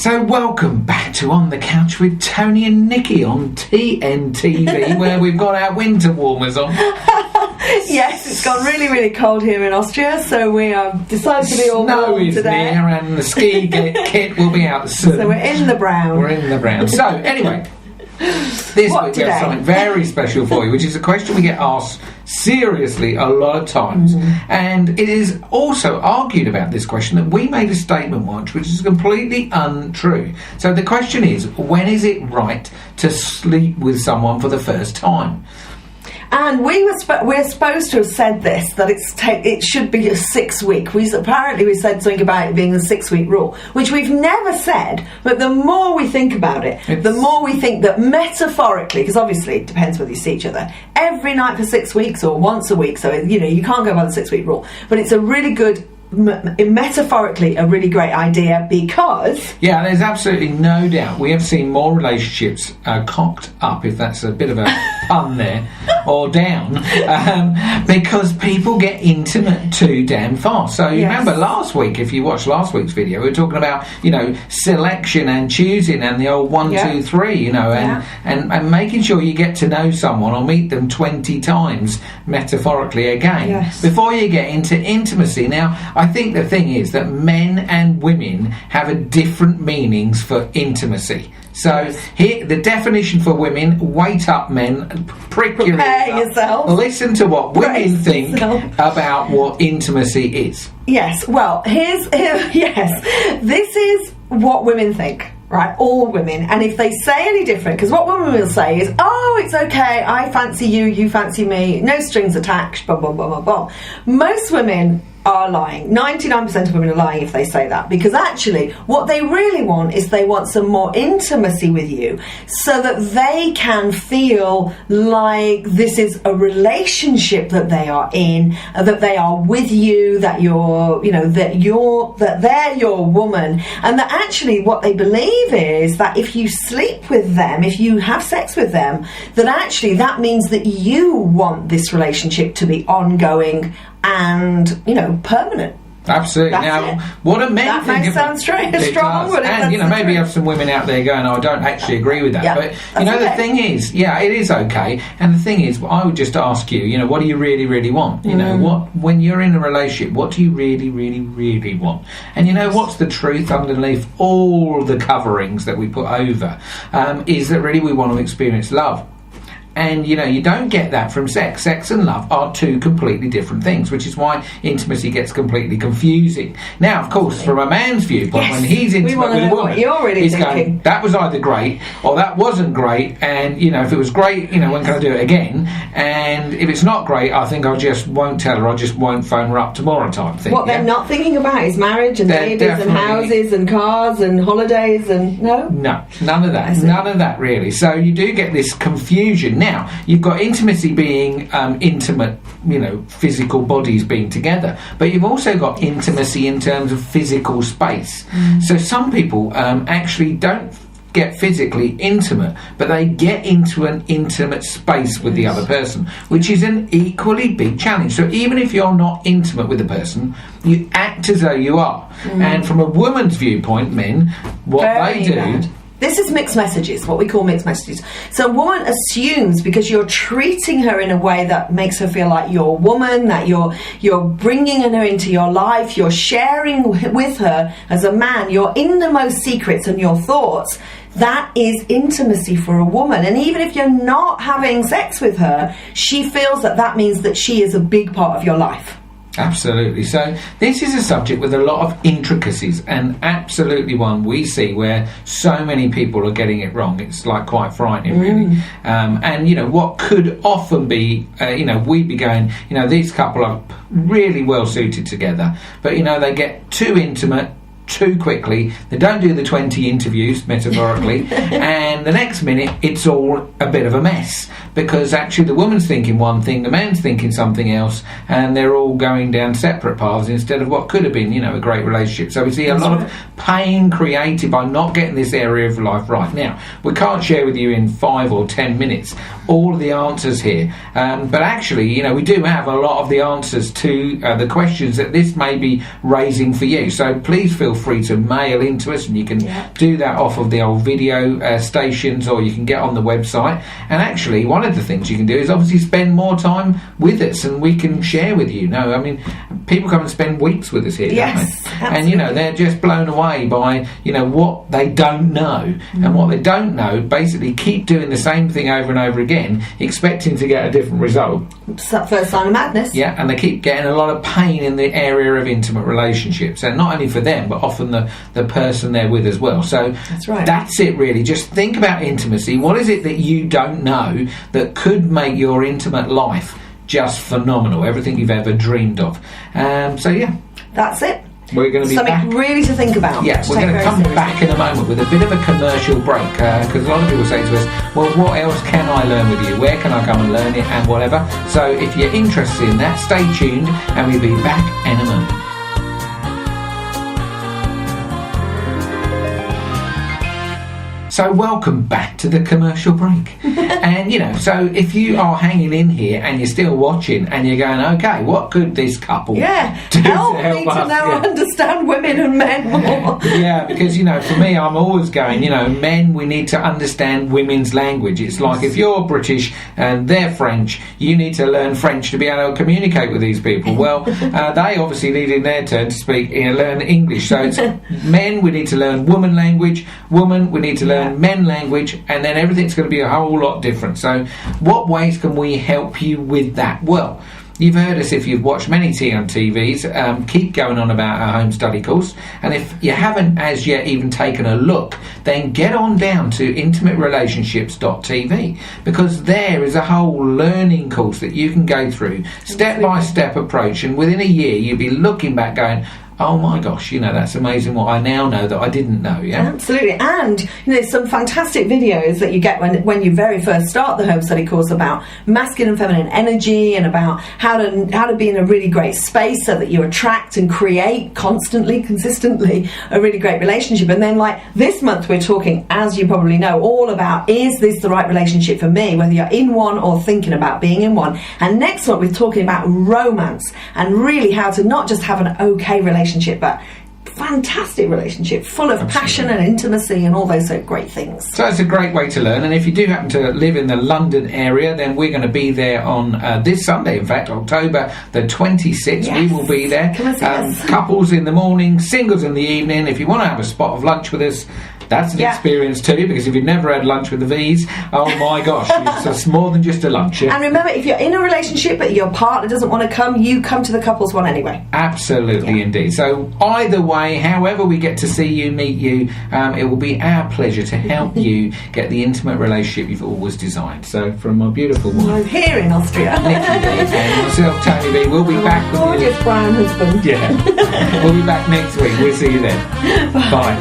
So welcome back to On the Couch with Tony and Nikki on TNTV, where we've got our winter warmers on. Yes, it's gone really, really cold here in Austria, so we have decided to be all Snow warm is today. near and the ski kit will be out soon. So we're in the brown. We're in the brown. So anyway, this week we have something very special for you, which is a question we get asked seriously a lot of times. And it is also argued about this question that we made a statement once which is completely untrue. So the question is, when is it right to sleep with someone for the first time? And we're supposed to have said this, that it should be a 6 week. We said something about it being the 6 week rule, which we've never said, but the more we think about it, the more we think that metaphorically, because obviously it depends whether you see each other every night for 6 weeks or once a week, so you can't go by the 6 week rule, but it's a really good, metaphorically a really great idea, because there's absolutely no doubt we have seen more relationships cocked up, if that's a bit of a pun there, or down, because people get intimate too damn fast. So you remember last week, if you watched last week's video, we were talking about selection and choosing and the old 1, 2, 3, and making sure you get to know someone or meet them 20 times metaphorically again before you get into intimacy. Now I think the thing is that men and women have a different meanings for intimacy. So here, the definition for women: wait up, men, prick your ears up, listen to what women think about what intimacy is. Yes, well, this is what women think. Right, all women, and if they say any different, because what women will say is, oh, it's okay, I fancy you, you fancy me, no strings attached, blah, blah, blah, blah, blah. Most women are lying. 99% of women are lying if they say that, because actually what they really want is they want some more intimacy with you so that they can feel like this is a relationship that they are in, that they are with you, that that they're your woman, and that actually what they believe is that if you sleep with them, if you have sex with them, that actually that means that you want this relationship to be ongoing and permanent. Absolutely. That's what do men that think? That may sound strong, but and maybe you have some women out there going, "Oh, I don't actually agree with that." But the thing is, it is okay. And the thing is, I would just ask you, what do you really, really want? When you're in a relationship, what do you really, really, really want? And what's the truth underneath all the coverings that we put over is that really we want to experience love. And you don't get that from sex. Sex and love are two completely different things, which is why intimacy gets completely confusing. Now, of course, from a man's viewpoint, when he's intimate with a woman, he's going, that was either great or that wasn't great. And if it was great, when can I do it again? And if it's not great, I think I just won't tell her. I just won't phone her up tomorrow type thing. What they're not thinking about is marriage and babies and houses and cars and holidays and no, none of that. None of that really. So you do get this confusion. Now, you've got intimacy being intimate, physical bodies being together, but you've also got intimacy in terms of physical space. So some people actually don't get physically intimate, but they get into an intimate space with the other person, which is an equally big challenge. So even if you're not intimate with the person, you act as though you are. And from a woman's viewpoint, men, what they do... This is mixed messages, what we call mixed messages. So a woman assumes, because you're treating her in a way that makes her feel like you're a woman, that you're bringing her into your life, you're sharing with her as a man your innermost secrets and your thoughts, that is intimacy for a woman. And even if you're not having sex with her, she feels that means that she is a big part of your life. Absolutely. So this is a subject with a lot of intricacies, and absolutely one we see where so many people are getting it wrong. It's quite frightening, really. And what could often be, we'd be going, these couple are really well suited together, but they get too intimate too quickly. They don't do the 20 interviews, metaphorically, and the next minute it's all a bit of a mess, because actually the woman's thinking one thing, the man's thinking something else, and they're all going down separate paths instead of what could have been, a great relationship. So we see a lot of pain created by not getting this area of life right. Now, we can't share with you in 5 or 10 minutes all of the answers here, but actually, we do have a lot of the answers to the questions that this may be raising for you. So please feel free to mail into us, and you can do that off of the old video stations, or you can get on the website. And actually, one of the things you can do is obviously spend more time with us, and we can share with you. No, I mean, people come and spend weeks with us here, don't they? Absolutely. And you know, they're just blown away by, you know, what they don't know. And what they don't know, basically keep doing the same thing over and over again, expecting to get a different result. It's that first sign of madness. Yeah, and they keep getting a lot of pain in the area of intimate relationships, and not only for them, but often the person they're with as well. So that's right. That's it, really. Just think about intimacy. What is it that you don't know that could make your intimate life just phenomenal? Everything you've ever dreamed of. So yeah, that's it. We're going to be something back. really to think about. Yeah, we're going to come back in a moment with a bit of a commercial break, because a lot of people say to us, well, what else can I learn with you? Where can I come and learn it, and whatever? So if you're interested in that, stay tuned, and we'll be back in a moment. So welcome back to the commercial break. And, you know, so if you are hanging in here and you're still watching and you're going, okay, what could this couple do help to me help to us? now understand women and men more. Yeah, because, you know, for me, I'm always going, you know, men, we need to understand women's language. It's like if you're British and they're French, you need to learn French to be able to communicate with these people. Well, they obviously need in their turn to learn English. So it's men, we need to learn woman language. Woman, we need to learn men language, and then everything's going to be a whole lot different. So what ways can we help you with that? Well, you've heard us if you've watched many TVs, keep going on about our home study course, and if you haven't as yet even taken a look, then get on down to intimaterelationships.tv, because there is a whole learning course that you can go through, step-by-step approach, and within a year you'll be looking back going, oh my gosh, you know, that's amazing what I now know that I didn't know, yeah? Absolutely. And, you know, some fantastic videos that you get when you very first start the home study course about masculine and feminine energy, and about how to be in a really great space so that you attract and create constantly, consistently a really great relationship. And then, like, this month we're talking, as you probably know, all about, is this the right relationship for me, whether you're in one or thinking about being in one. And next month we're talking about romance, and really how to not just have an okay relationship, but fantastic relationship full of passion and intimacy and all those great things. So it's a great way to learn, and if you do happen to live in the London area, then we're going to be there on this Sunday, in fact, October the 26th. Yes. We will be there. Come and see us. Couples in the morning, singles in the evening. If you want to have a spot of lunch with us, that's an experience too, because if you've never had lunch with the V's, oh my gosh, it's more than just a lunch. Yeah? And remember, if you're in a relationship but your partner doesn't want to come, you come to the couples one anyway. Absolutely, indeed. So either way, however we get to see you, meet you, it will be our pleasure to help you get the intimate relationship you've always designed. So from my beautiful wife, I'm here in Austria, Nikki B, and myself, Tony B, we'll be back with you. Gorgeous brown husband. Yeah, we'll be back next week. We'll see you then. Bye.